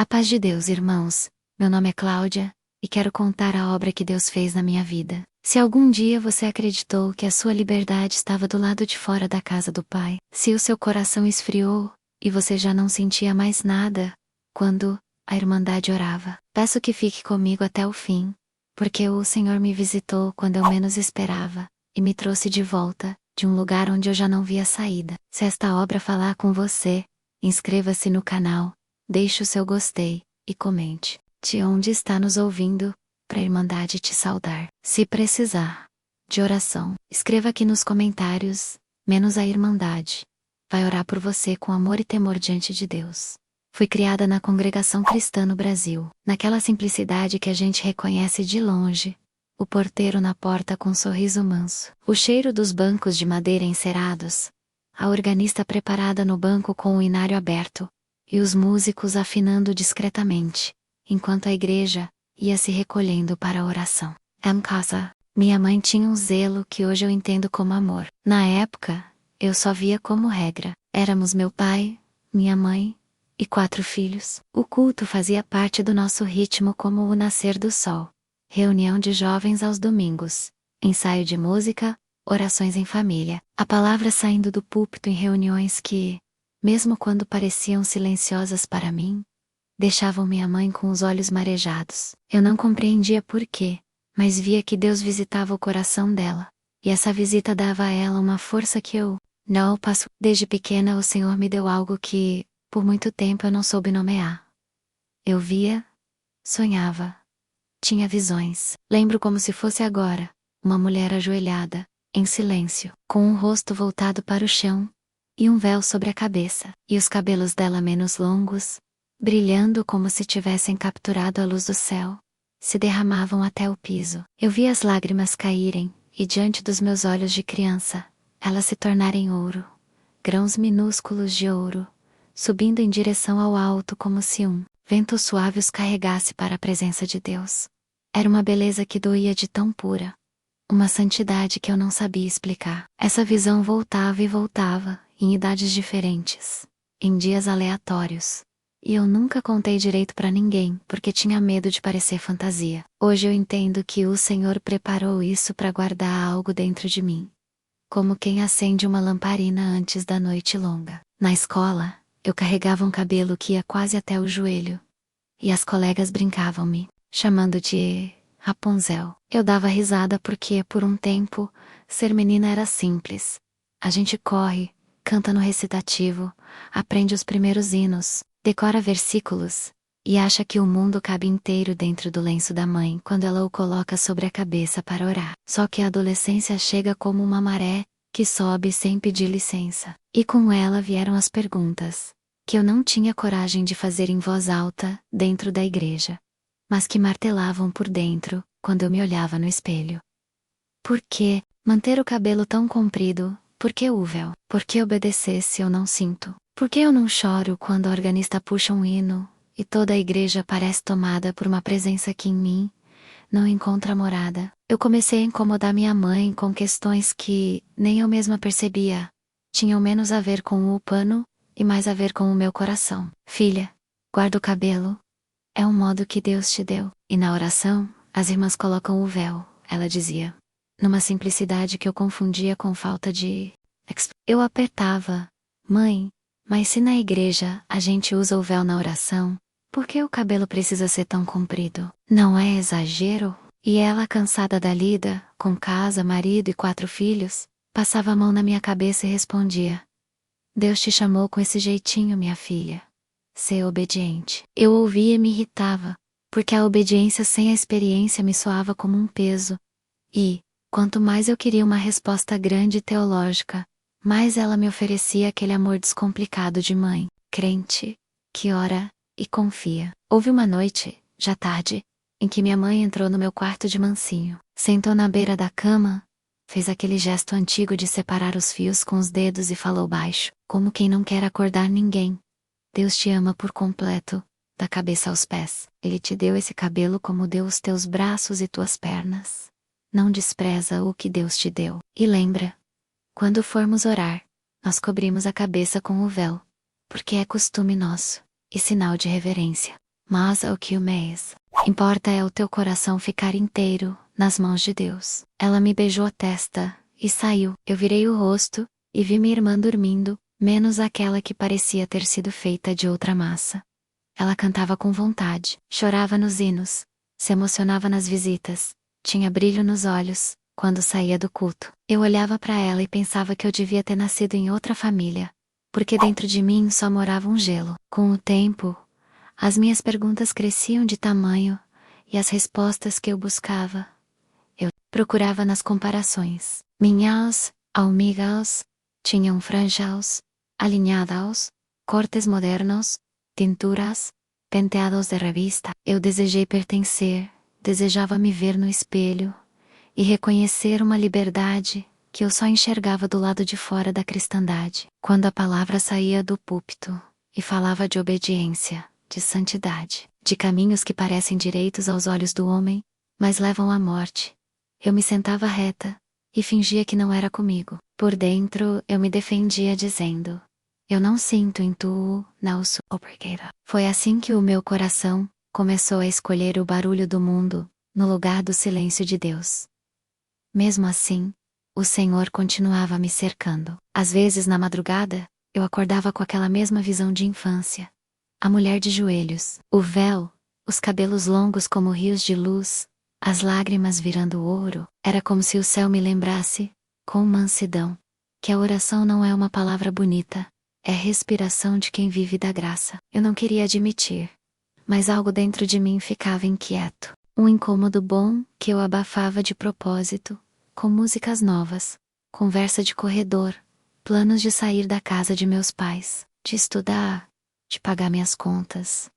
A paz de Deus, irmãos. Meu nome é Cláudia, e quero contar a obra que Deus fez na minha vida. Se algum dia você acreditou que a sua liberdade estava do lado de fora da casa do Pai, se o seu coração esfriou, e você já não sentia mais nada, quando a Irmandade orava, peço que fique comigo até o fim, porque o Senhor me visitou quando eu menos esperava, e me trouxe de volta, de um lugar onde eu já não via saída. Se esta obra falar com você, inscreva-se no canal, deixe o seu gostei, e comente de onde está nos ouvindo, para a Irmandade te saudar. Se precisar de oração, escreva aqui nos comentários, menos a Irmandade. Vai orar por você com amor e temor diante de Deus. Fui criada na congregação cristã no Brasil, naquela simplicidade que a gente reconhece de longe. O porteiro na porta com um sorriso manso, o cheiro dos bancos de madeira encerados, a organista preparada no banco com o inário aberto, e os músicos afinando discretamente, enquanto a igreja ia se recolhendo para a oração. Em casa, minha mãe tinha um zelo que hoje eu entendo como amor. Na época, eu só via como regra. Éramos meu pai, minha mãe e 4 filhos. O culto fazia parte do nosso ritmo como o nascer do sol. Reunião de jovens aos domingos, ensaio de música, orações em família, a palavra saindo do púlpito em reuniões que, mesmo quando pareciam silenciosas para mim, deixavam minha mãe com os olhos marejados. Eu não compreendia por quê, mas via que Deus visitava o coração dela, e essa visita dava a ela uma força que eu não passo. Desde pequena o Senhor me deu algo que, por muito tempo eu não soube nomear. Eu via, sonhava, tinha visões. Lembro como se fosse agora, uma mulher ajoelhada, em silêncio, com um rosto voltado para o chão, e um véu sobre a cabeça, e os cabelos dela menos longos, brilhando como se tivessem capturado a luz do céu, se derramavam até o piso. Eu via as lágrimas caírem, e diante dos meus olhos de criança, elas se tornarem ouro, grãos minúsculos de ouro, subindo em direção ao alto como se um vento suave os carregasse para a presença de Deus. Era uma beleza que doía de tão pura, uma santidade que eu não sabia explicar. Essa visão voltava e voltava, em idades diferentes, em dias aleatórios. E eu nunca contei direito para ninguém, porque tinha medo de parecer fantasia. Hoje eu entendo que o Senhor preparou isso para guardar algo dentro de mim, como quem acende uma lamparina antes da noite longa. Na escola, eu carregava um cabelo que ia quase até o joelho, e as colegas brincavam-me, chamando de Rapunzel. Eu dava risada porque, por um tempo, ser menina era simples. A gente corre, canta no recitativo, aprende os primeiros hinos, decora versículos, e acha que o mundo cabe inteiro dentro do lenço da mãe quando ela o coloca sobre a cabeça para orar. Só que a adolescência chega como uma maré, que sobe sem pedir licença. E com ela vieram as perguntas, que eu não tinha coragem de fazer em voz alta, dentro da igreja, mas que martelavam por dentro, quando eu me olhava no espelho. Por que manter o cabelo tão comprido? Por que o véu? Por que obedecer se eu não sinto? Por que eu não choro quando a organista puxa um hino, e toda a igreja parece tomada por uma presença que em mim não encontra morada? Eu comecei a incomodar minha mãe com questões que nem eu mesma percebia. Tinham menos a ver com o pano, e mais a ver com o meu coração. Filha, guarda o cabelo. É um modo que Deus te deu. E na oração, as irmãs colocam o véu, ela dizia, numa simplicidade que eu confundia com falta de... Eu apertava, mãe, mas se na igreja a gente usa o véu na oração, por que o cabelo precisa ser tão comprido? Não é exagero? E ela, cansada da lida, com casa, marido e 4 filhos, passava a mão na minha cabeça e respondia: Deus te chamou com esse jeitinho, minha filha. Ser obediente. Eu ouvia e me irritava, porque a obediência sem a experiência me soava como um peso. E, quanto mais eu queria uma resposta grande e teológica, mais ela me oferecia aquele amor descomplicado de mãe, crente, que ora e confia. Houve uma noite, já tarde, em que minha mãe entrou no meu quarto de mansinho, sentou na beira da cama, fez aquele gesto antigo de separar os fios com os dedos e falou baixo, como quem não quer acordar ninguém. Deus te ama por completo, da cabeça aos pés. Ele te deu esse cabelo como deu os teus braços e tuas pernas. Não despreza o que Deus te deu. E lembra, quando formos orar, nós cobrimos a cabeça com o véu, porque é costume nosso, e sinal de reverência. mas o que o mês. Importa é o teu coração ficar inteiro nas mãos de Deus. Ela me beijou a testa e saiu. Eu virei o rosto e vi minha irmã dormindo, menos aquela que parecia ter sido feita de outra massa. Ela cantava com vontade, chorava nos hinos, se emocionava nas visitas, tinha brilho nos olhos quando saía do culto. Eu olhava para ela e pensava que eu devia ter nascido em outra família, porque dentro de mim só morava um gelo. Com o tempo, as minhas perguntas cresciam de tamanho e as respostas que eu buscava, eu procurava nas comparações. Minhas amigas tinham franjas alinhadas, cortes modernos, tinturas, penteados de revista. Eu desejei pertencer, desejava me ver no espelho e reconhecer uma liberdade que eu só enxergava do lado de fora da cristandade. Quando a palavra saía do púlpito e falava de obediência, de santidade, de caminhos que parecem direitos aos olhos do homem, mas levam à morte, eu me sentava reta e fingia que não era comigo. Por dentro eu me defendia dizendo: eu não sinto em tu, não sou obrigada. Foi assim que o meu coração começou a escolher o barulho do mundo no lugar do silêncio de Deus. Mesmo assim, o Senhor continuava me cercando. Às vezes na madrugada, eu acordava com aquela mesma visão de infância. A mulher de joelhos, o véu, os cabelos longos como rios de luz, as lágrimas virando ouro. Era como se o céu me lembrasse, com mansidão, que a oração não é uma palavra bonita, é a respiração de quem vive da graça. Eu não queria admitir, mas algo dentro de mim ficava inquieto. Um incômodo bom que eu abafava de propósito, com músicas novas, conversa de corredor, planos de sair da casa de meus pais, de estudar, de pagar minhas contas,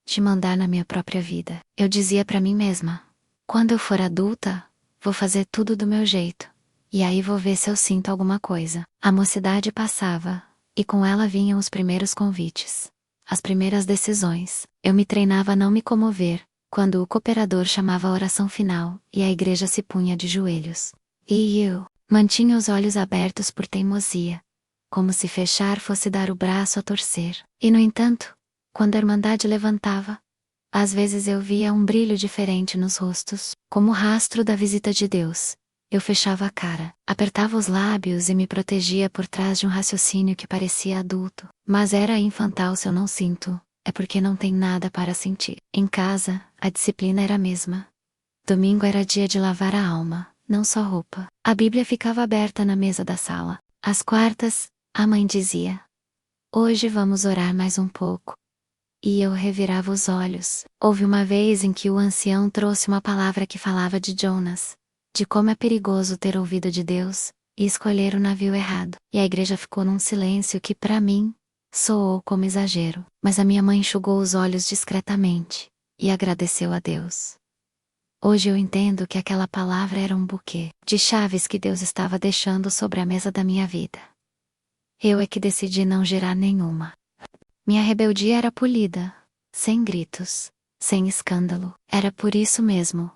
de mandar na minha própria vida. Eu dizia para mim mesma: quando eu for adulta, vou fazer tudo do meu jeito, e aí vou ver se eu sinto alguma coisa. A mocidade passava, e com ela vinham os primeiros convites, as primeiras decisões. Eu me treinava a não me comover quando o cooperador chamava a oração final e a igreja se punha de joelhos. E eu mantinha os olhos abertos por teimosia, como se fechar fosse dar o braço a torcer. E no entanto, quando a irmandade levantava, às vezes eu via um brilho diferente nos rostos, como o rastro da visita de Deus. Eu fechava a cara, apertava os lábios e me protegia por trás de um raciocínio que parecia adulto. Mas era infantil. Se eu não sinto, é porque não tem nada para sentir. Em casa, a disciplina era a mesma. Domingo era dia de lavar a alma, não só roupa. A Bíblia ficava aberta na mesa da sala. Às quartas, a mãe dizia: hoje vamos orar mais um pouco. E eu revirava os olhos. Houve uma vez em que o ancião trouxe uma palavra que falava de Jonas, de como é perigoso ter ouvido de Deus e escolher o navio errado. E a igreja ficou num silêncio que para mim soou como exagero. Mas a minha mãe enxugou os olhos discretamente e agradeceu a Deus. Hoje eu entendo que aquela palavra era um buquê de chaves que Deus estava deixando sobre a mesa da minha vida. Eu é que decidi não gerar nenhuma. Minha rebeldia era polida, sem gritos, sem escândalo. Era por isso mesmo,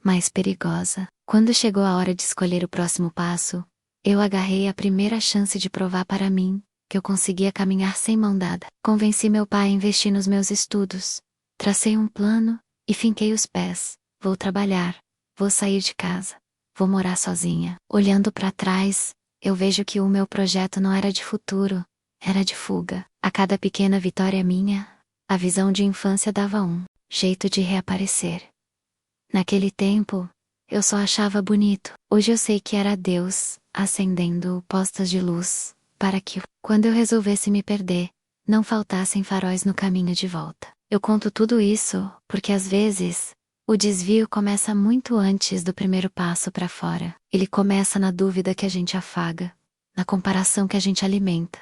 mais perigosa. Quando chegou a hora de escolher o próximo passo, eu agarrei a primeira chance de provar para mim que eu conseguia caminhar sem mão dada. Convenci meu pai a investir nos meus estudos. Tracei um plano e finquei os pés. Vou trabalhar, vou sair de casa, vou morar sozinha. Olhando para trás, eu vejo que o meu projeto não era de futuro, era de fuga. A cada pequena vitória minha, a visão de infância dava um jeito de reaparecer. Naquele tempo, eu só achava bonito. Hoje eu sei que era Deus acendendo postas de luz, para que, quando eu resolvesse me perder, não faltassem faróis no caminho de volta. Eu conto tudo isso porque às vezes o desvio começa muito antes do primeiro passo para fora. Ele começa na dúvida que a gente afaga, na comparação que a gente alimenta,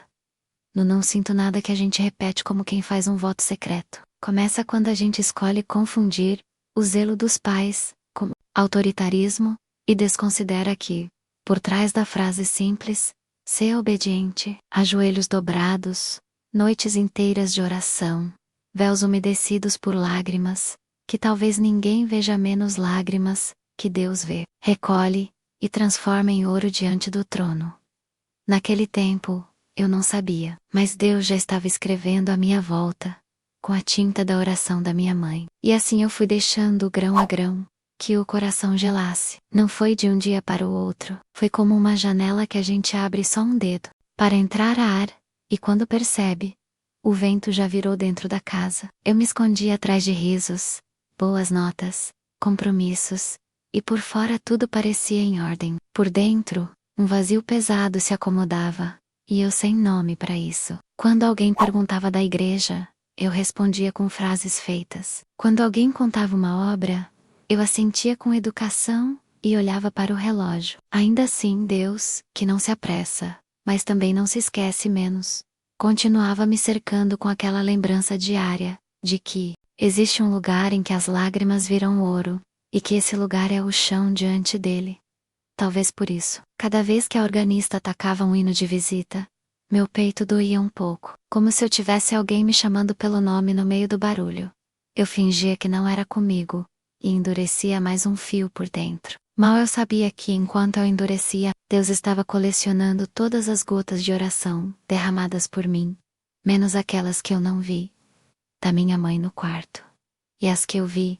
no não sinto nada que a gente repete como quem faz um voto secreto. Começa quando a gente escolhe confundir o zelo dos pais com autoritarismo e desconsidera que, por trás da frase simples, ser obediente, há joelhos dobrados, noites inteiras de oração, véus umedecidos por lágrimas, que talvez ninguém veja menos lágrimas que Deus vê. Recolhe e transforma em ouro diante do trono. Naquele tempo, eu não sabia, mas Deus já estava escrevendo à minha volta com a tinta da oração da minha mãe. E assim eu fui deixando grão a grão, que o coração gelasse. Não foi de um dia para o outro, foi como uma janela que a gente abre só um dedo, para entrar ar, e quando percebe, o vento já virou dentro da casa. Eu me escondi atrás de risos, boas notas, compromissos, e por fora tudo parecia em ordem. Por dentro, um vazio pesado se acomodava, e eu sem nome para isso. Quando alguém perguntava da igreja, eu respondia com frases feitas. Quando alguém contava uma obra, eu assentia com educação e olhava para o relógio. Ainda assim, Deus, que não se apressa, mas também não se esquece menos, continuava me cercando com aquela lembrança diária, de que existe um lugar em que as lágrimas viram ouro, e que esse lugar é o chão diante dele. Talvez por isso, cada vez que a organista tocava um hino de visita, meu peito doía um pouco, como se eu tivesse alguém me chamando pelo nome no meio do barulho. Eu fingia que não era comigo, e endurecia mais um fio por dentro. Mal eu sabia que, enquanto eu endurecia, Deus estava colecionando todas as gotas de oração derramadas por mim, menos aquelas que eu não vi, da minha mãe no quarto, e as que eu vi,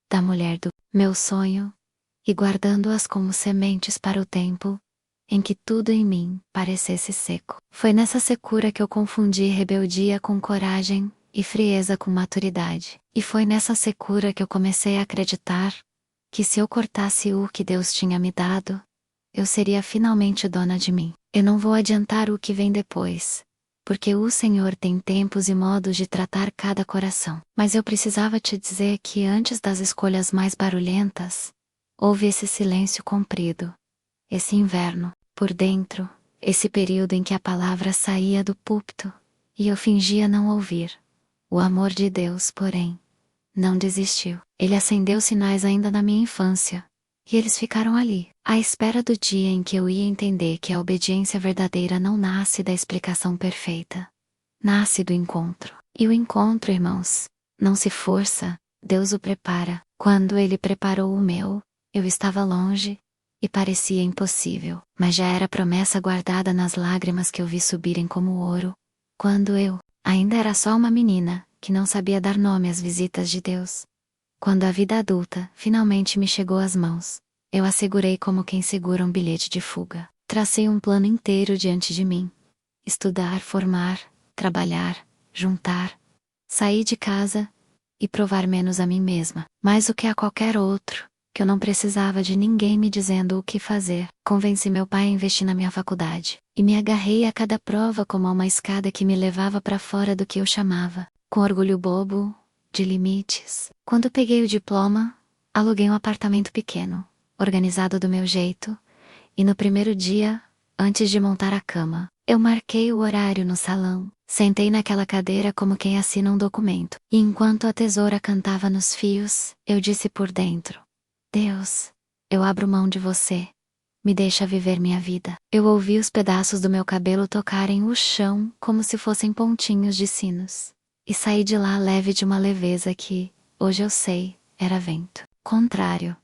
da mulher do meu sonho, e guardando-as como sementes para o tempo em que tudo em mim parecesse seco. Foi nessa secura que eu confundi rebeldia com coragem e frieza com maturidade. E foi nessa secura que eu comecei a acreditar que se eu cortasse o que Deus tinha me dado, eu seria finalmente dona de mim. Eu não vou adiantar o que vem depois, porque o Senhor tem tempos e modos de tratar cada coração. Mas eu precisava te dizer que antes das escolhas mais barulhentas, houve esse silêncio comprido, esse inverno, por dentro, esse período em que a palavra saía do púlpito, e eu fingia não ouvir. O amor de Deus, porém, não desistiu. Ele acendeu sinais ainda na minha infância, e eles ficaram ali, à espera do dia em que eu ia entender que a obediência verdadeira não nasce da explicação perfeita. Nasce do encontro. E o encontro, irmãos, não se força, Deus o prepara. Quando Ele preparou o meu, eu estava longe, e parecia impossível, mas já era promessa guardada nas lágrimas que eu vi subirem como ouro, quando eu ainda era só uma menina, que não sabia dar nome às visitas de Deus. Quando a vida adulta finalmente me chegou às mãos, eu a segurei como quem segura um bilhete de fuga. Tracei um plano inteiro diante de mim. Estudar, formar, trabalhar, juntar, sair de casa e provar menos a mim mesma, mais do que a qualquer outro, que eu não precisava de ninguém me dizendo o que fazer. Convenci meu pai a investir na minha faculdade, e me agarrei a cada prova como a uma escada que me levava para fora do que eu chamava, com orgulho bobo, de limites. Quando peguei o diploma, aluguei um apartamento pequeno, organizado do meu jeito, e no primeiro dia, antes de montar a cama, eu marquei o horário no salão, sentei naquela cadeira como quem assina um documento, e enquanto a tesoura cantava nos fios, eu disse por dentro: Deus, eu abro mão de você. Me deixa viver minha vida. Eu ouvi os pedaços do meu cabelo tocarem o chão como se fossem pontinhos de sinos. E saí de lá leve de uma leveza que, hoje eu sei, era vento. Contrário.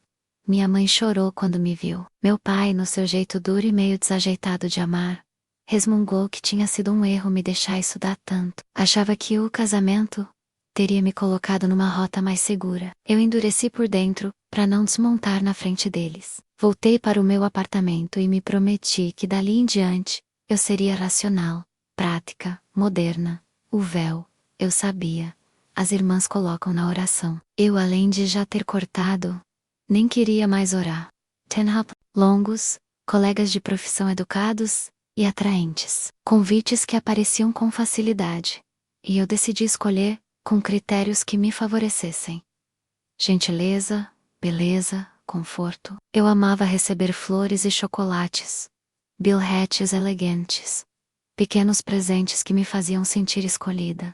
Minha mãe chorou quando me viu. Meu pai, no seu jeito duro e meio desajeitado de amar, resmungou que tinha sido um erro me deixar estudar tanto. Achava que o casamento teria me colocado numa rota mais segura. Eu endureci por dentro, para não desmontar na frente deles. Voltei para o meu apartamento e me prometi que dali em diante, eu seria racional, prática, moderna. O véu, eu sabia. As irmãs colocam na oração. Eu, além de já ter cortado, nem queria mais orar. Longos, colegas de profissão educados e atraentes. Convites que apareciam com facilidade. E eu decidi escolher, com critérios que me favorecessem. Gentileza, beleza, conforto. Eu amava receber flores e chocolates, bilhetes elegantes, pequenos presentes que me faziam sentir escolhida.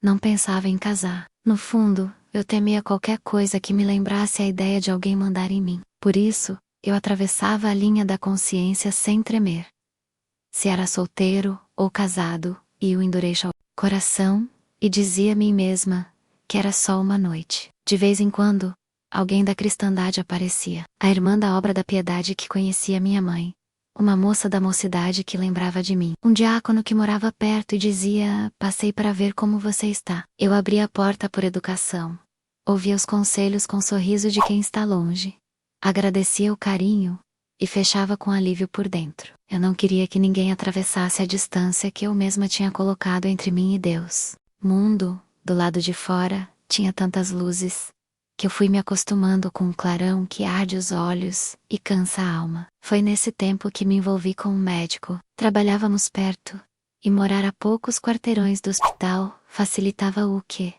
Não pensava em casar. No fundo, eu temia qualquer coisa que me lembrasse a ideia de alguém mandar em mim. Por isso, eu atravessava a linha da consciência sem tremer. Se era solteiro ou casado, e o endureixo ao coração, e dizia a mim mesma que era só uma noite. De vez em quando, alguém da cristandade aparecia. A irmã da obra da piedade que conhecia minha mãe, Uma moça da mocidade que lembrava de mim. Um diácono que morava perto e dizia: "Passei para ver como você está." Eu abri a porta por educação. Ouvia os conselhos com sorriso de quem está longe. Agradecia o carinho e fechava com alívio por dentro. Eu não queria que ninguém atravessasse a distância que eu mesma tinha colocado entre mim e Deus. Mundo, do lado de fora, tinha tantas luzes, que eu fui me acostumando com um clarão que arde os olhos e cansa a alma. Foi nesse tempo que me envolvi com um médico. Trabalhávamos perto, e morar a poucos quarteirões do hospital facilitava o que,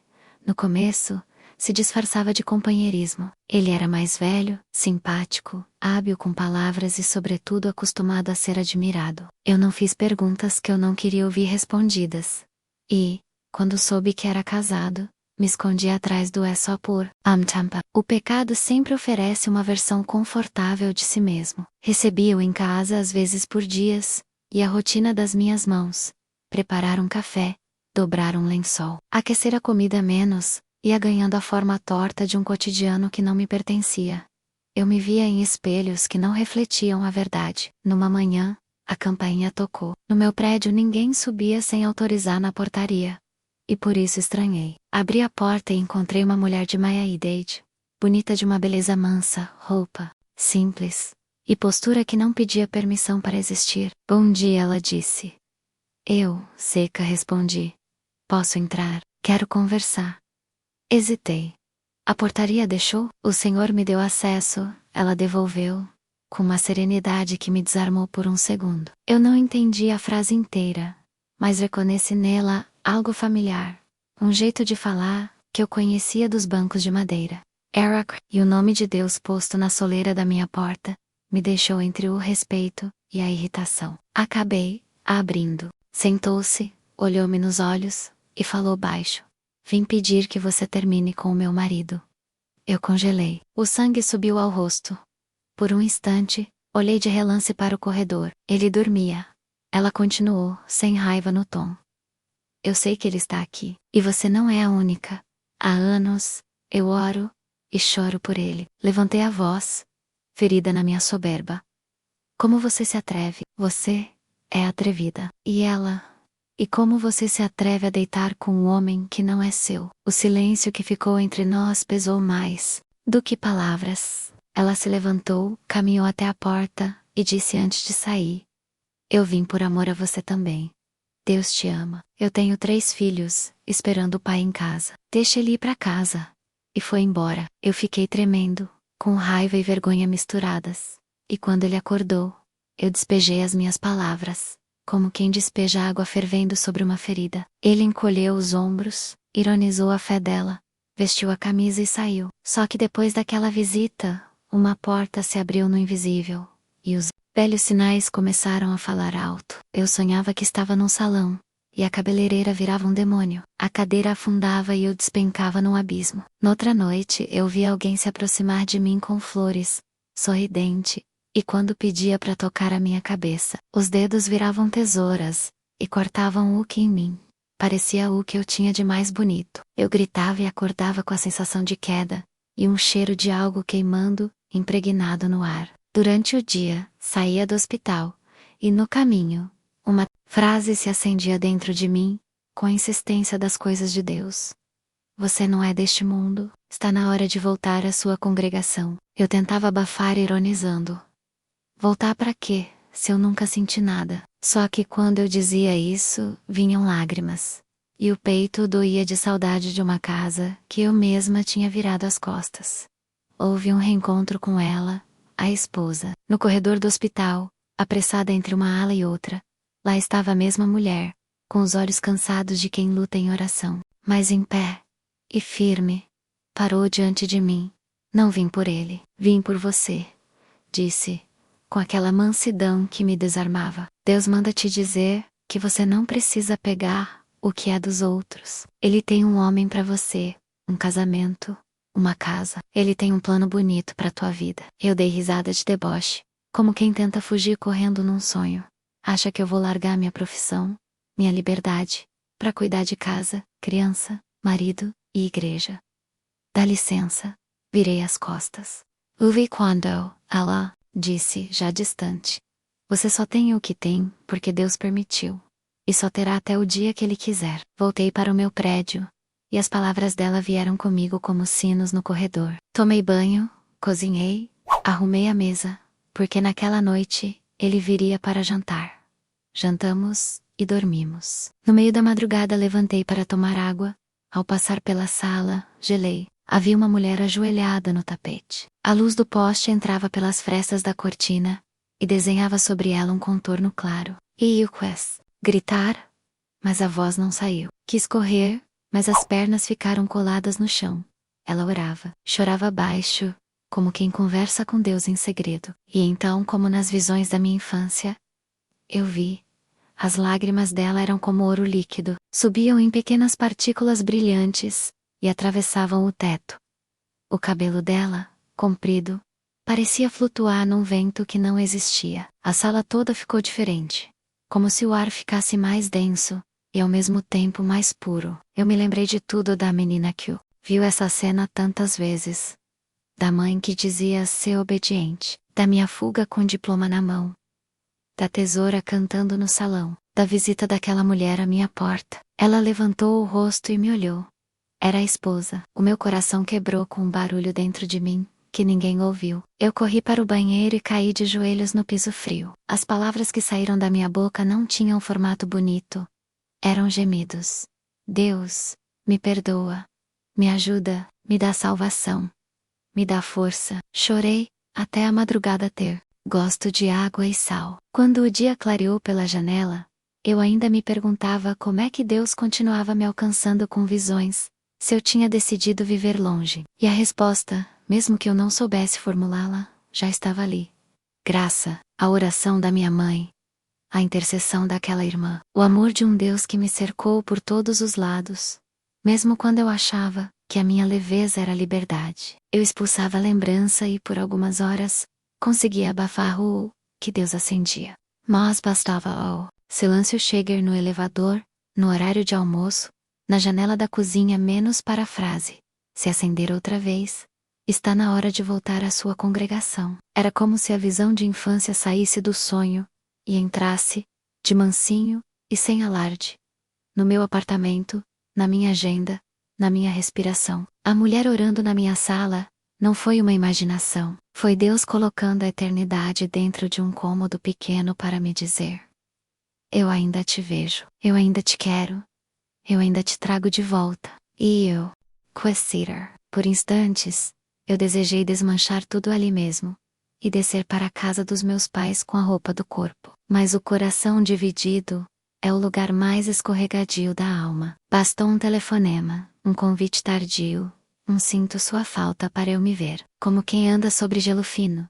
no começo, se disfarçava de companheirismo. Ele era mais velho, simpático, hábil com palavras e sobretudo acostumado a ser admirado. Eu não fiz perguntas que eu não queria ouvir respondidas. E, quando soube que era casado, me escondi atrás do "é só por tampa." O pecado sempre oferece uma versão confortável de si mesmo. Recebia-o em casa às vezes por dias, e a rotina das minhas mãos: preparar um café, dobrar um lençol, aquecer a comida menos, ia ganhando a forma torta de um cotidiano que não me pertencia. Eu me via em espelhos que não refletiam a verdade. Numa manhã, a campainha tocou. No meu prédio ninguém subia sem autorizar na portaria. E por isso estranhei. Abri a porta e encontrei uma mulher de meia-idade, bonita de uma beleza mansa, roupa simples e postura que não pedia permissão para existir. "Bom dia", ela disse. Eu, seca, respondi: "Posso entrar? Quero conversar." Hesitei. "A portaria deixou?" "O senhor me deu acesso", ela devolveu, com uma serenidade que me desarmou por um segundo. Eu não entendi a frase inteira, mas reconheci nela algo familiar. Um jeito de falar que eu conhecia dos bancos de madeira. Eric, e o nome de Deus posto na soleira da minha porta, me deixou entre o respeito e a irritação. Acabei abrindo. Sentou-se, olhou-me nos olhos e falou baixo: "Vim pedir que você termine com o meu marido." Eu congelei. O sangue subiu ao rosto. Por um instante, olhei de relance para o corredor. Ele dormia. Ela continuou, sem raiva no tom: "Eu sei que ele está aqui. E você não é a única. Há anos, eu oro e choro por ele." Levantei a voz, ferida na minha soberba. "Como você se atreve? Você é atrevida. E ela? E como você se atreve a deitar com um homem que não é seu?" O silêncio que ficou entre nós pesou mais do que palavras. Ela se levantou, caminhou até a porta e disse antes de sair: "Eu vim por amor a você também. Deus te ama. Eu tenho 3 filhos, esperando o pai em casa. Deixa ele ir para casa." E foi embora. Eu fiquei tremendo, com raiva e vergonha misturadas. E quando ele acordou, eu despejei as minhas palavras, como quem despeja água fervendo sobre uma ferida. Ele encolheu os ombros, ironizou a fé dela, vestiu a camisa e saiu. Só que depois daquela visita, uma porta se abriu no invisível, e os velhos sinais começaram a falar alto. Eu sonhava que estava num salão, e a cabeleireira virava um demônio. A cadeira afundava e eu despencava num abismo. Noutra noite, eu vi alguém se aproximar de mim com flores, sorridente, e quando pedia para tocar a minha cabeça, os dedos viravam tesouras, e cortavam o que em mim parecia o que eu tinha de mais bonito. Eu gritava e acordava com a sensação de queda, e um cheiro de algo queimando, impregnado no ar. Durante o dia, saía do hospital, e no caminho, uma frase se acendia dentro de mim, com a insistência das coisas de Deus: "Você não é deste mundo, está na hora de voltar à sua congregação." Eu tentava abafar ironizando: "Voltar para quê, se eu nunca senti nada?" Só que quando eu dizia isso, vinham lágrimas, e o peito doía de saudade de uma casa que eu mesma tinha virado as costas. Houve um reencontro com ela, a esposa, no corredor do hospital, apressada entre uma ala e outra. Lá estava a mesma mulher, com os olhos cansados de quem luta em oração, mas em pé e firme. Parou diante de mim. "Não vim por ele, vim por você", disse, com aquela mansidão que me desarmava. "Deus manda te dizer que você não precisa pegar o que é dos outros. Ele tem um homem para você, um casamento, uma casa. Ele tem um plano bonito para tua vida." Eu dei risada de deboche, como quem tenta fugir correndo num sonho. "Acha que eu vou largar minha profissão, minha liberdade, para cuidar de casa, criança, marido e igreja?" "Dá licença." Virei as costas. "Uve quando", ela disse, já distante. Você só tem o que tem, porque Deus permitiu. E só terá até o dia que Ele quiser. Voltei para o meu prédio, e as palavras dela vieram comigo como sinos no corredor. Tomei banho, cozinhei, arrumei a mesa, porque naquela noite, ele viria para jantar. Jantamos e dormimos. No meio da madrugada levantei para tomar água. Ao passar pela sala, gelei. Havia uma mulher ajoelhada no tapete. A luz do poste entrava pelas frestas da cortina e desenhava sobre ela um contorno claro. E eu quis gritar, mas a voz não saiu. Quis correr, mas as pernas ficaram coladas no chão. Ela orava, chorava baixo, como quem conversa com Deus em segredo. E então, como nas visões da minha infância, eu vi. As lágrimas dela eram como ouro líquido, subiam em pequenas partículas brilhantes e atravessavam o teto. O cabelo dela, comprido, parecia flutuar num vento que não existia. A sala toda ficou diferente, como se o ar ficasse mais denso e ao mesmo tempo mais puro. Eu me lembrei de tudo da menina que viu essa cena tantas vezes. Da mãe que dizia ser obediente, da minha fuga com o diploma na mão, da tesoura cantando no salão, da visita daquela mulher à minha porta. Ela levantou o rosto e me olhou. Era a esposa. O meu coração quebrou com um barulho dentro de mim, que ninguém ouviu. Eu corri para o banheiro e caí de joelhos no piso frio. As palavras que saíram da minha boca não tinham formato bonito. Eram gemidos. Deus, me perdoa. Me ajuda, me dá salvação. Me dá força. Chorei, até a madrugada ter. Gosto de água e sal. Quando o dia clareou pela janela, eu ainda me perguntava como é que Deus continuava me alcançando com visões, se eu tinha decidido viver longe. E a resposta, mesmo que eu não soubesse formulá-la, já estava ali. Graça, a oração da minha mãe, a intercessão daquela irmã, o amor de um Deus que me cercou por todos os lados. Mesmo quando eu achava que a minha leveza era liberdade, eu expulsava a lembrança e por algumas horas, conseguia abafar o que Deus acendia. Mas bastava o silêncio chegar no elevador, no horário de almoço, na janela da cozinha menos para a frase, se acender outra vez, está na hora de voltar à sua congregação. Era como se a visão de infância saísse do sonho, e entrasse, de mansinho, e sem alarde, no meu apartamento, na minha agenda, na minha respiração. A mulher orando na minha sala, não foi uma imaginação, foi Deus colocando a eternidade dentro de um cômodo pequeno para me dizer: eu ainda te vejo, eu ainda te quero, eu ainda te trago de volta. E eu, Quesitter, por instantes, eu desejei desmanchar tudo ali mesmo, e descer para a casa dos meus pais com a roupa do corpo. Mas o coração dividido é o lugar mais escorregadio da alma. Bastou um telefonema, um convite tardio, sinto sua falta para eu me ver, como quem anda sobre gelo fino,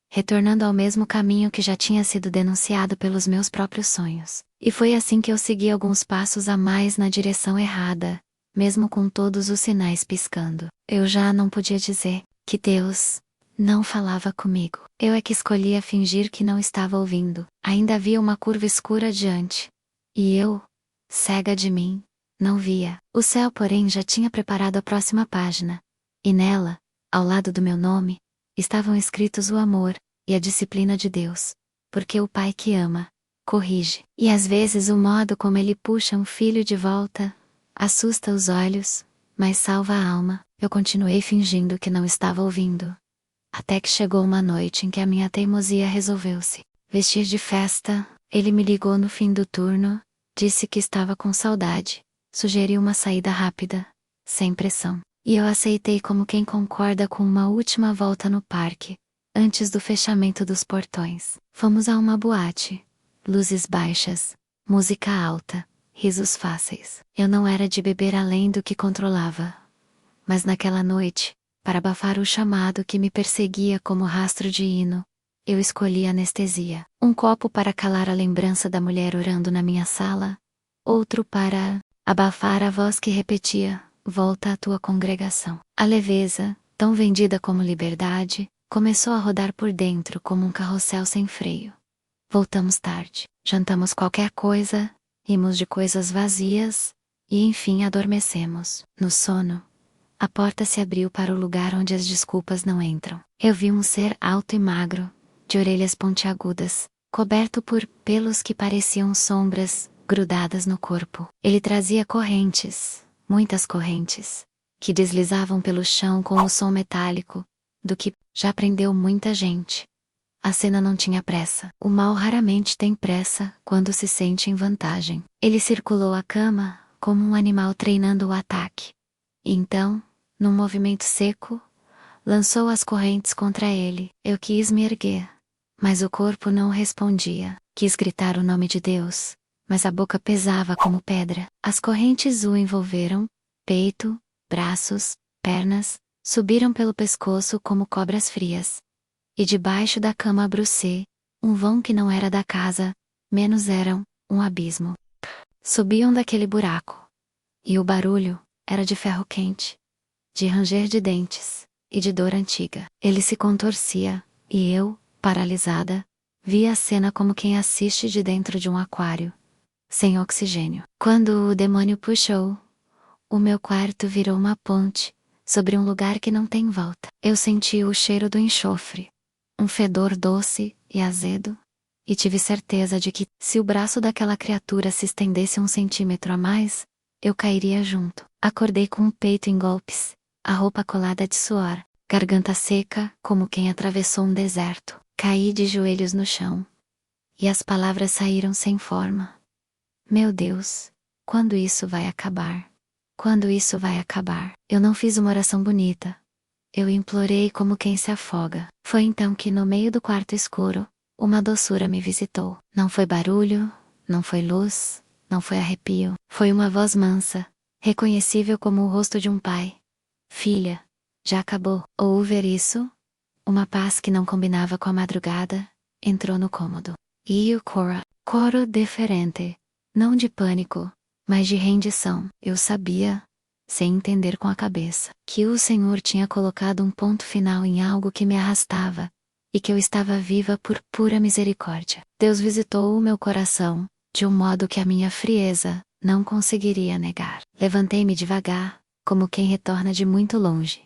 retornando ao mesmo caminho que já tinha sido denunciado pelos meus próprios sonhos. E foi assim que eu segui alguns passos a mais na direção errada, mesmo com todos os sinais piscando. Eu já não podia dizer que Deus não falava comigo. Eu é que escolhia fingir que não estava ouvindo. Ainda havia uma curva escura adiante. E eu, cega de mim, não via. O céu, porém, já tinha preparado a próxima página. E nela, ao lado do meu nome, estavam escritos o amor e a disciplina de Deus. Porque o pai que ama, corrige. E às vezes o modo como ele puxa um filho de volta assusta os olhos, mas salva a alma. Eu continuei fingindo que não estava ouvindo. Até que chegou uma noite em que a minha teimosia resolveu-se vestir de festa. Ele me ligou no fim do turno, disse que estava com saudade, sugeriu uma saída rápida, sem pressão. E eu aceitei como quem concorda com uma última volta no parque, antes do fechamento dos portões. Fomos a uma boate, luzes baixas, música alta, risos fáceis. Eu não era de beber além do que controlava. Mas naquela noite, para abafar o chamado que me perseguia como rastro de hino, eu escolhi anestesia. Um copo para calar a lembrança da mulher orando na minha sala, outro para abafar a voz que repetia: volta à tua congregação. A leveza, tão vendida como liberdade, começou a rodar por dentro como um carrossel sem freio. Voltamos tarde, jantamos qualquer coisa, rimos de coisas vazias, e enfim adormecemos. No sono, a porta se abriu para o lugar onde as desculpas não entram. Eu vi um ser alto e magro, de orelhas pontiagudas, coberto por pelos que pareciam sombras, grudadas no corpo. Ele trazia correntes, muitas correntes, que deslizavam pelo chão com o som metálico, do que já prendeu muita gente. A cena não tinha pressa. O mal raramente tem pressa quando se sente em vantagem. Ele circulou a cama, como um animal treinando o ataque. E então, num movimento seco, lançou as correntes contra ele. Eu quis me erguer, mas o corpo não respondia. Quis gritar o nome de Deus, mas a boca pesava como pedra. As correntes o envolveram, peito, braços, pernas, subiram pelo pescoço como cobras frias. E debaixo da cama Brucê, um vão que não era da casa, menos eram, um abismo. Subiam daquele buraco. E o barulho era de ferro quente, de ranger de dentes, e de dor antiga. Ele se contorcia, e eu, paralisada, via a cena como quem assiste de dentro de um aquário, sem oxigênio. Quando o demônio puxou, o meu quarto virou uma ponte, sobre um lugar que não tem volta. Eu senti o cheiro do enxofre, um fedor doce e azedo, e tive certeza de que, se o braço daquela criatura se estendesse 1 centímetro a mais, eu cairia junto. Acordei com o peito em golpes, a roupa colada de suor, garganta seca, como quem atravessou um deserto. Caí de joelhos no chão. E as palavras saíram sem forma. Meu Deus, quando isso vai acabar? Quando isso vai acabar? Eu não fiz uma oração bonita. Eu implorei como quem se afoga. Foi então que, no meio do quarto escuro, uma doçura me visitou. Não foi barulho, não foi luz, não foi arrepio. Foi uma voz mansa, reconhecível como o rosto de um pai. Filha, já acabou. Ou ver isso? Uma paz que não combinava com a madrugada, entrou no cômodo. E o coro diferente, não de pânico, mas de rendição. Eu sabia, sem entender com a cabeça, que o Senhor tinha colocado um ponto final em algo que me arrastava, e que eu estava viva por pura misericórdia. Deus visitou o meu coração, de um modo que a minha frieza não conseguiria negar. Levantei-me devagar, como quem retorna de muito longe.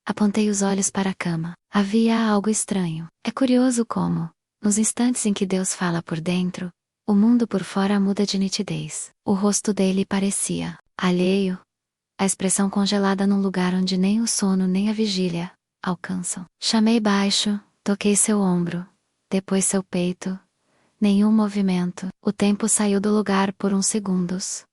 Apontei os olhos para a cama. Havia algo estranho. É curioso como, nos instantes em que Deus fala por dentro, o mundo por fora muda de nitidez. O rosto dele parecia alheio, a expressão congelada num lugar onde nem o sono nem a vigília alcançam. Chamei baixo, toquei seu ombro, depois seu peito. Nenhum movimento. O tempo saiu do lugar por uns segundos.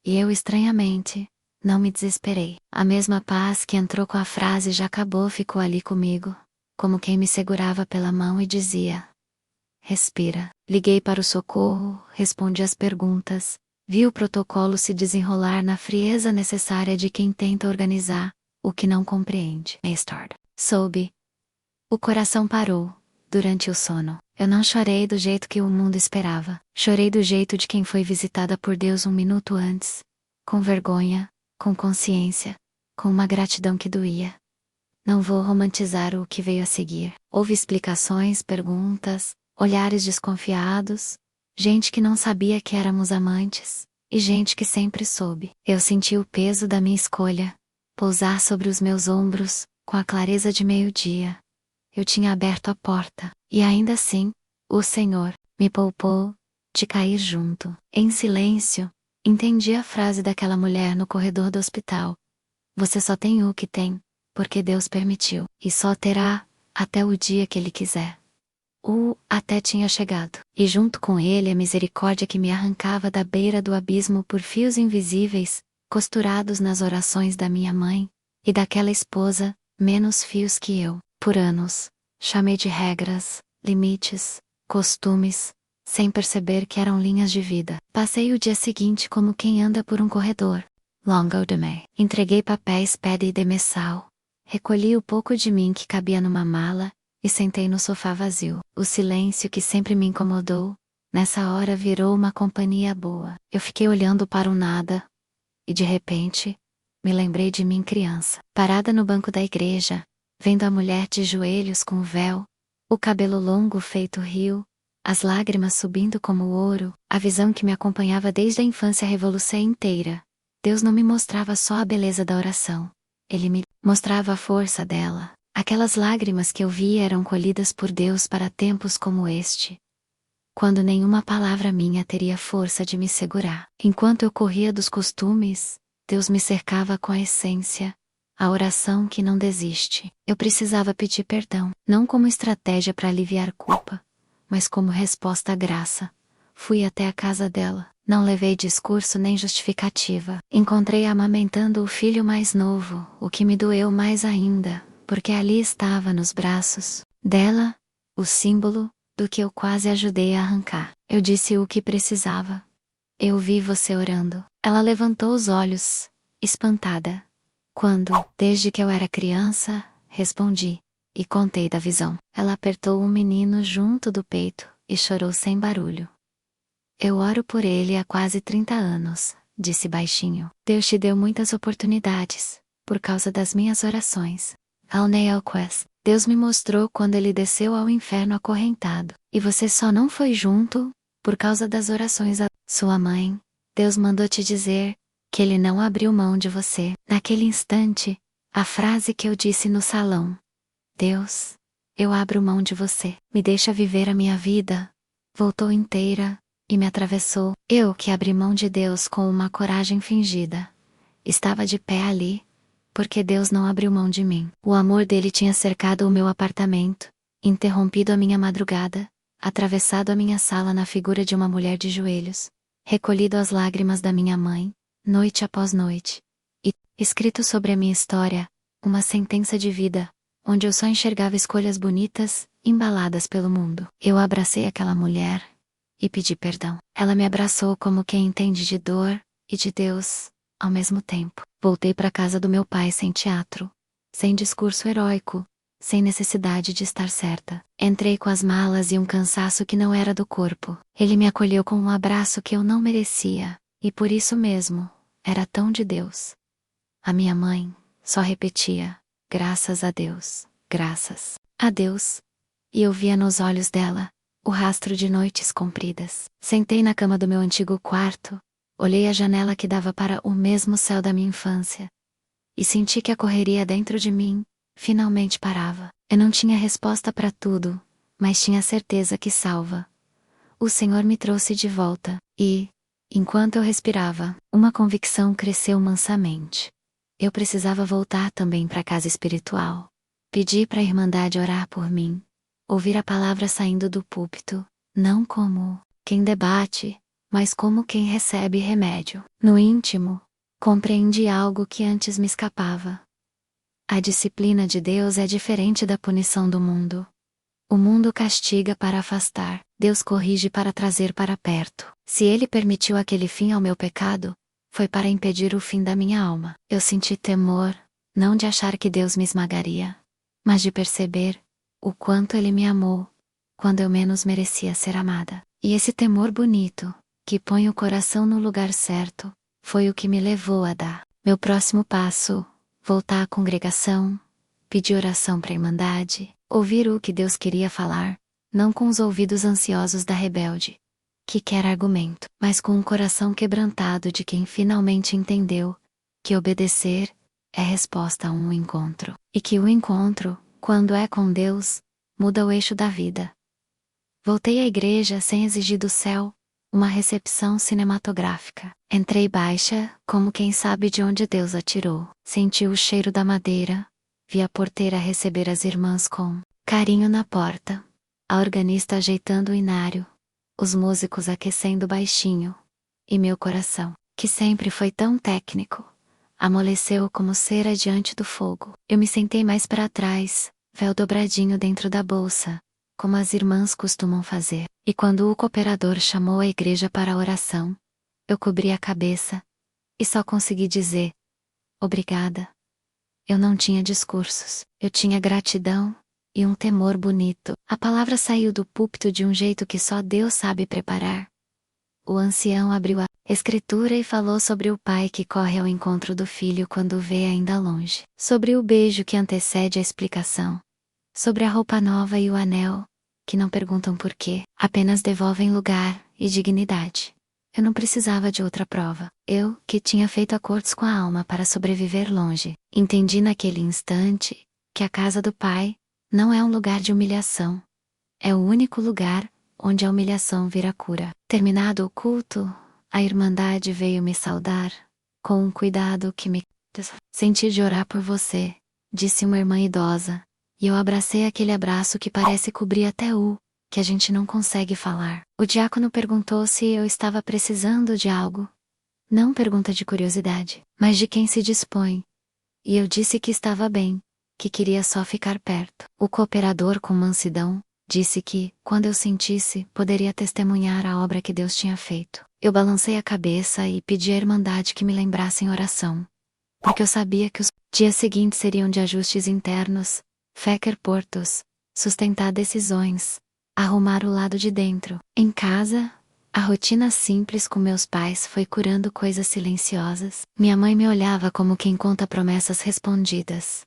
E eu, estranhamente, não me desesperei. A mesma paz que entrou com a frase "já acabou" ficou ali comigo, como quem me segurava pela mão e dizia: respira. Liguei para o socorro, respondi as perguntas, vi o protocolo se desenrolar na frieza necessária de quem tenta organizar o que não compreende. Soube. O coração parou, durante o sono. Eu não chorei do jeito que o mundo esperava. Chorei do jeito de quem foi visitada por Deus 1 minuto antes, com vergonha, com consciência, com uma gratidão que doía. Não vou romantizar o que veio a seguir. Houve explicações, perguntas, olhares desconfiados, gente que não sabia que éramos amantes, e gente que sempre soube. Eu senti o peso da minha escolha pousar sobre os meus ombros, com a clareza de meio-dia. Eu tinha aberto a porta, e ainda assim, o Senhor me poupou de cair junto. Em silêncio, entendi a frase daquela mulher no corredor do hospital. Você só tem o que tem, porque Deus permitiu, e só terá, até o dia que Ele quiser. O até tinha chegado, e junto com ele a misericórdia que me arrancava da beira do abismo por fios invisíveis, costurados nas orações da minha mãe, e daquela esposa, menos fios que eu. Por anos, chamei de regras, limites, costumes, sem perceber que eram linhas de vida. Passei o dia seguinte como quem anda por um corredor. Longo de me. Entreguei papéis pede e demessal. Recolhi o pouco de mim que cabia numa mala, e sentei no sofá vazio. O silêncio que sempre me incomodou, nessa hora virou uma companhia boa. Eu fiquei olhando para o nada, e de repente, me lembrei de mim criança, parada no banco da igreja, vendo a mulher de joelhos com o véu, o cabelo longo feito rio, as lágrimas subindo como ouro, a visão que me acompanhava desde a infância revolução inteira. Deus não me mostrava só a beleza da oração, Ele me mostrava a força dela. Aquelas lágrimas que eu via eram colhidas por Deus para tempos como este. quando nenhuma palavra minha teria força de me segurar. Enquanto eu corria dos costumes, Deus me cercava com a essência, a oração que não desiste. Eu precisava pedir perdão, não como estratégia para aliviar culpa, mas como resposta à graça. Fui até a casa dela, não levei discurso nem justificativa. Encontrei-a amamentando o filho mais novo, o que me doeu mais ainda, porque ali estava nos braços dela, o símbolo do que eu quase ajudei a arrancar. Eu disse o que precisava. Eu vi você orando. Ela levantou os olhos, espantada. Quando, desde que eu era criança, respondi, e contei da visão. Ela apertou o menino junto do peito, e chorou sem barulho. Eu oro por ele há quase 30 anos, disse baixinho. Deus te deu muitas oportunidades, por causa das minhas orações. Alneal Quest. Deus me mostrou quando ele desceu ao inferno acorrentado, e você só não foi junto, por causa das orações a sua mãe. Deus mandou te dizer, que ele não abriu mão de você. Naquele instante, a frase que eu disse no salão. Deus, eu abro mão de você, me deixa viver a minha vida. Voltou inteira, e me atravessou. Eu que abri mão de Deus com uma coragem fingida. Estava de pé ali, porque Deus não abriu mão de mim. O amor dele tinha cercado o meu apartamento, interrompido a minha madrugada, atravessado a minha sala na figura de uma mulher de joelhos, recolhido as lágrimas da minha mãe, noite após noite, e, escrito sobre a minha história, uma sentença de vida, onde eu só enxergava escolhas bonitas, embaladas pelo mundo. Eu abracei aquela mulher, e pedi perdão. Ela me abraçou como quem entende de dor, e de Deus, ao mesmo tempo. Voltei para casa do meu pai sem teatro, sem discurso heróico, sem necessidade de estar certa. Entrei com as malas e um cansaço que não era do corpo. Ele me acolheu com um abraço que eu não merecia, e por isso mesmo, era tão de Deus. A minha mãe só repetia, graças a Deus, graças a Deus. E eu via nos olhos dela o rastro de noites compridas. Sentei na cama do meu antigo quarto, olhei a janela que dava para o mesmo céu da minha infância, e senti que a correria dentro de mim finalmente parava. Eu não tinha resposta para tudo, mas tinha certeza que salva. O Senhor me trouxe de volta, e, enquanto eu respirava, uma convicção cresceu mansamente. Eu precisava voltar também para a casa espiritual. Pedi para a Irmandade orar por mim. Ouvir a palavra saindo do púlpito, não como quem debate, mas como quem recebe remédio. No íntimo, compreendi algo que antes me escapava. A disciplina de Deus é diferente da punição do mundo. O mundo castiga para afastar, Deus corrige para trazer para perto. Se Ele permitiu aquele fim ao meu pecado, foi para impedir o fim da minha alma. Eu senti temor, não de achar que Deus me esmagaria, mas de perceber o quanto Ele me amou, quando eu menos merecia ser amada. E esse temor bonito, que põe o coração no lugar certo, foi o que me levou a dar meu próximo passo, voltar à congregação, pedir oração para a Irmandade, ouvir o que Deus queria falar, não com os ouvidos ansiosos da rebelde, que quer argumento, mas com um coração quebrantado de quem finalmente entendeu que obedecer é resposta a um encontro, e que o encontro, quando é com Deus, muda o eixo da vida. Voltei à igreja sem exigir do céu uma recepção cinematográfica. Entrei baixa, como quem sabe de onde Deus a tirou. Senti o cheiro da madeira, vi a porteira receber as irmãs com carinho na porta, a organista ajeitando o inário, os músicos aquecendo baixinho, e meu coração, que sempre foi tão técnico, amoleceu como cera diante do fogo. Eu me sentei mais para trás, véu dobradinho dentro da bolsa, como as irmãs costumam fazer. E quando o cooperador chamou a igreja para a oração, eu cobri a cabeça, e só consegui dizer, obrigada. Eu não tinha discursos, eu tinha gratidão, e um temor bonito. A palavra saiu do púlpito de um jeito que só Deus sabe preparar. O ancião abriu a escritura e falou sobre o pai que corre ao encontro do filho quando o vê ainda longe. Sobre o beijo que antecede a explicação. Sobre a roupa nova e o anel, que não perguntam por quê, apenas devolvem lugar e dignidade. Eu não precisava de outra prova. Eu, que tinha feito acordos com a alma para sobreviver longe, entendi naquele instante que a casa do pai não é um lugar de humilhação. É o único lugar onde a humilhação vira cura. Terminado o culto, a Irmandade veio me saudar, com um cuidado que me senti de orar por você, disse uma irmã idosa, e eu abracei aquele abraço que parece cobrir até que a gente não consegue falar. O diácono perguntou se eu estava precisando de algo. Não pergunta de curiosidade, mas de quem se dispõe. E eu disse que estava bem, que queria só ficar perto. O cooperador, com mansidão, disse que, quando eu sentisse, poderia testemunhar a obra que Deus tinha feito. Eu balancei a cabeça e pedi à Irmandade que me lembrasse em oração, porque eu sabia que os dias seguintes seriam de ajustes internos, fecer portos, sustentar decisões, arrumar o lado de dentro. Em casa, a rotina simples com meus pais foi curando coisas silenciosas. Minha mãe me olhava como quem conta promessas respondidas.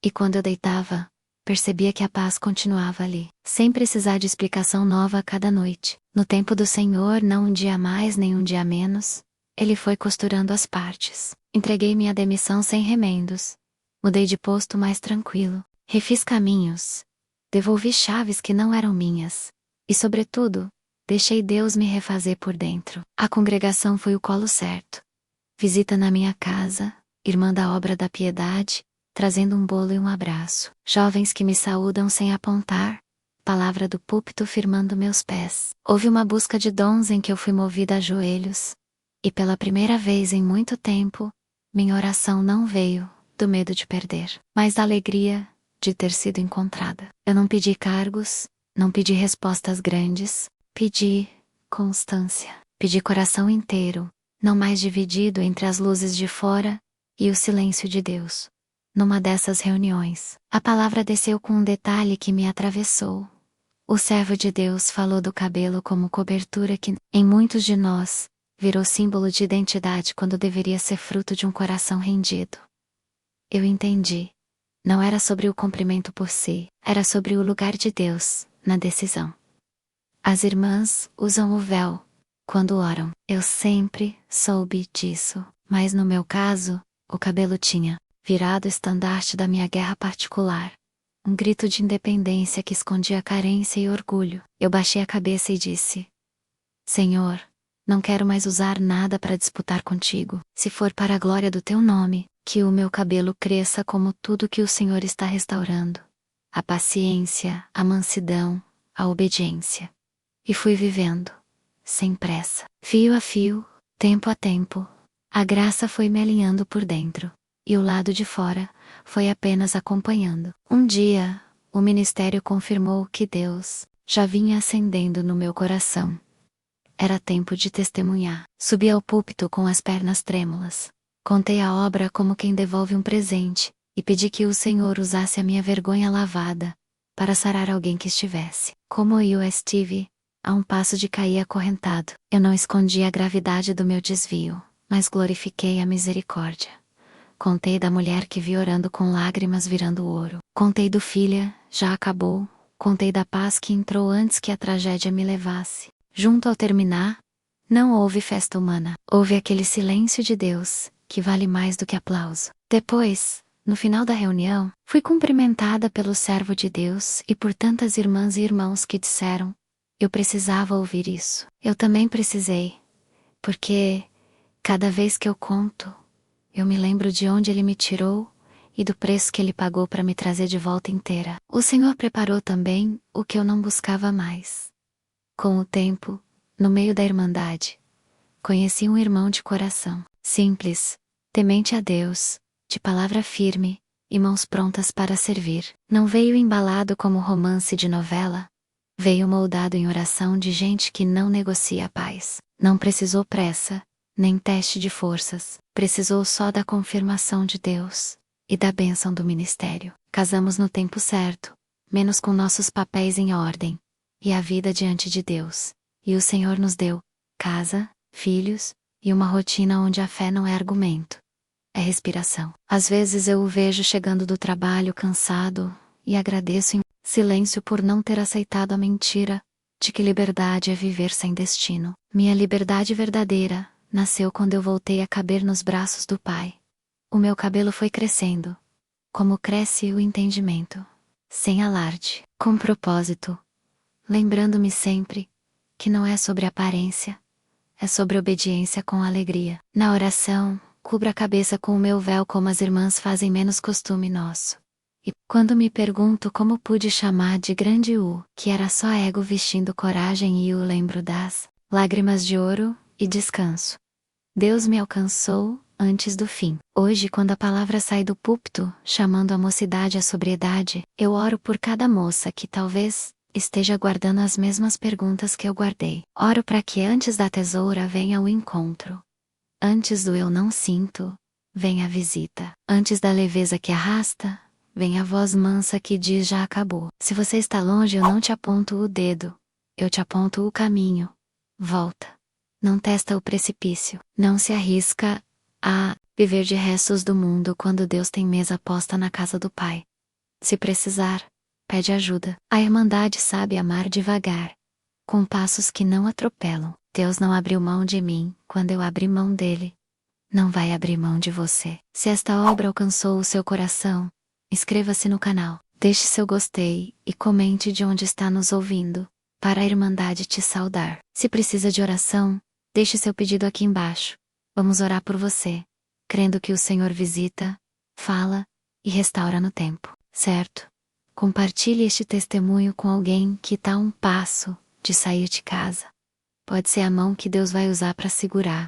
E quando eu deitava, percebia que a paz continuava ali, sem precisar de explicação nova a cada noite. No tempo do Senhor, não um dia a mais nem um dia a menos, Ele foi costurando as partes. Entreguei minha demissão sem remendos. Mudei de posto mais tranquilo. Refiz caminhos. Devolvi chaves que não eram minhas. E, sobretudo, deixei Deus me refazer por dentro. A congregação foi o colo certo. Visita na minha casa, irmã da obra da piedade, trazendo um bolo e um abraço. Jovens que me saúdam sem apontar, palavra do púlpito firmando meus pés. Houve uma busca de dons em que eu fui movida a joelhos. E pela primeira vez em muito tempo, minha oração não veio do medo de perder, mas da alegria de ter sido encontrada. Eu não pedi cargos, não pedi respostas grandes, pedi constância. Pedi coração inteiro, não mais dividido entre as luzes de fora e o silêncio de Deus. Numa dessas reuniões, a palavra desceu com um detalhe que me atravessou. O servo de Deus falou do cabelo como cobertura que, em muitos de nós, virou símbolo de identidade quando deveria ser fruto de um coração rendido. Eu entendi. Não era sobre o comprimento por si, era sobre o lugar de Deus, na decisão. As irmãs usam o véu quando oram. Eu sempre soube disso, mas no meu caso, o cabelo tinha virado o estandarte da minha guerra particular. Um grito de independência que escondia carência e orgulho. Eu baixei a cabeça e disse: Senhor, não quero mais usar nada para disputar contigo. Se for para a glória do teu nome, que o meu cabelo cresça como tudo que o Senhor está restaurando. A paciência, a mansidão, a obediência. E fui vivendo, sem pressa, fio a fio, tempo a tempo. A graça foi me alinhando por dentro, e o lado de fora foi apenas acompanhando. Um dia, o ministério confirmou que Deus já vinha acendendo no meu coração. Era tempo de testemunhar. Subi ao púlpito com as pernas trêmulas. Contei a obra como quem devolve um presente, e pedi que o Senhor usasse a minha vergonha lavada para sarar alguém que estivesse, como eu estive, a um passo de cair acorrentado. Eu não escondi a gravidade do meu desvio, mas glorifiquei a misericórdia. Contei da mulher que vi orando com lágrimas virando ouro. Contei do filho, já acabou. Contei da paz que entrou antes que a tragédia me levasse. Junto ao terminar, não houve festa humana. Houve aquele silêncio de Deus, que vale mais do que aplauso. Depois, no final da reunião, fui cumprimentada pelo servo de Deus e por tantas irmãs e irmãos que disseram: eu precisava ouvir isso. Eu também precisei, porque, cada vez que eu conto, eu me lembro de onde Ele me tirou e do preço que Ele pagou para me trazer de volta inteira. O Senhor preparou também o que eu não buscava mais. Com o tempo, no meio da Irmandade, conheci um irmão de coração, simples, temente a Deus, de palavra firme, e mãos prontas para servir. Não veio embalado como romance de novela, veio moldado em oração de gente que não negocia a paz. Não precisou pressa, nem teste de forças, precisou só da confirmação de Deus e da bênção do ministério. Casamos no tempo certo, menos com nossos papéis em ordem, e a vida diante de Deus. E o Senhor nos deu casa, filhos, e uma rotina onde a fé não é argumento, é respiração. Às vezes eu o vejo chegando do trabalho cansado, e agradeço em silêncio por não ter aceitado a mentira de que liberdade é viver sem destino. Minha liberdade verdadeira nasceu quando eu voltei a caber nos braços do Pai. O meu cabelo foi crescendo, como cresce o entendimento, sem alarde, com propósito, lembrando-me sempre que não é sobre aparência, é sobre obediência com alegria. Na oração, cubra a cabeça com o meu véu como as irmãs fazem menos costume nosso. E, quando me pergunto como pude chamar de grande que era só ego vestindo coragem e lembro das lágrimas de ouro e descanso. Deus me alcançou antes do fim. Hoje, quando a palavra sai do púlpito, chamando a mocidade à sobriedade, eu oro por cada moça que talvez esteja guardando as mesmas perguntas que eu guardei. Oro para que antes da tesoura venha o encontro. Antes do eu não sinto, vem a visita. Antes da leveza que arrasta, vem a voz mansa que diz já acabou. Se você está longe, eu não te aponto o dedo. Eu te aponto o caminho. Volta. Não testa o precipício. Não se arrisca a viver de restos do mundo quando Deus tem mesa posta na casa do Pai. Se precisar, pede ajuda. A Irmandade sabe amar devagar, com passos que não atropelam. Deus não abriu mão de mim quando eu abri mão dele. Não vai abrir mão de você. Se esta obra alcançou o seu coração, inscreva-se no canal, deixe seu gostei e comente de onde está nos ouvindo, para a Irmandade te saudar. Se precisa de oração, deixe seu pedido aqui embaixo. Vamos orar por você, crendo que o Senhor visita, fala e restaura no tempo, certo? Compartilhe este testemunho com alguém que está a um passo de sair de casa. Pode ser a mão que Deus vai usar para segurar